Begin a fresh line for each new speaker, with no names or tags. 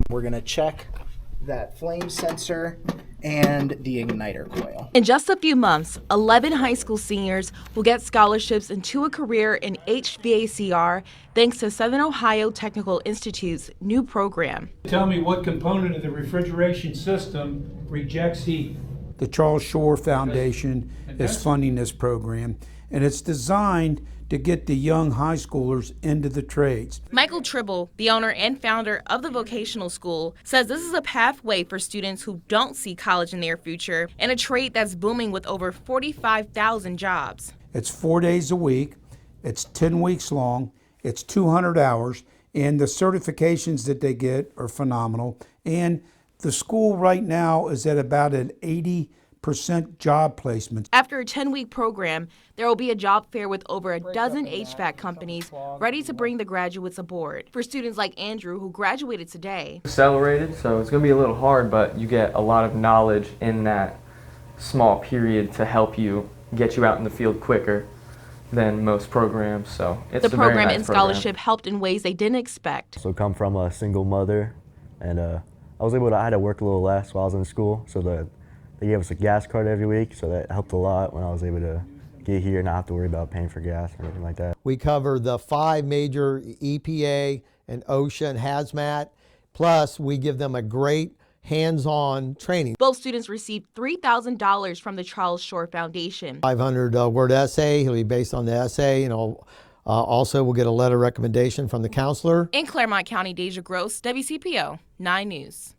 We're going to check that flame sensor and the igniter coil.
In just a few months, 11 high school seniors will get scholarships into a career in HVACR thanks to Southern Ohio Technical Institute's new program.
Tell me what component of the refrigeration system rejects heat.
The Charles Shor Foundation is funding this program, and it's designed to get the young high schoolers into the trades.
Michael Tribble, the owner and founder of the vocational school, says this is a pathway for students who don't see college in their future and a trade that's booming with over 45,000 jobs.
It's 4 days a week, it's 10 weeks long, it's 200 hours, and the certifications that they get are phenomenal. And the school right now is at about an 80% job placement.
After a 10-week program, there will be a job fair with over a dozen HVAC companies ready to bring the graduates aboard. For students like Andrew, who graduated today.
Accelerated, so it's going to be a little hard, but you get a lot of knowledge in that small period to help you get you out in the field quicker than most programs. So it's
the program
a very nice
and scholarship helped in ways they didn't expect.
So come from a single mother, and I had to work a little less while I was in school, so they gave us a gas card every week, so that helped a lot when I was able to get here and not have to worry about paying for gas or anything like that.
We cover the 5 major EPA and OSHA and hazmat, plus we give them a great hands-on training.
Both students received $3,000 from the Charles Shor Foundation.
500-word essay, it'll be based on the essay, also we'll get a letter of recommendation from the counselor.
In Claremont County, Deja Gross, WCPO 9 News.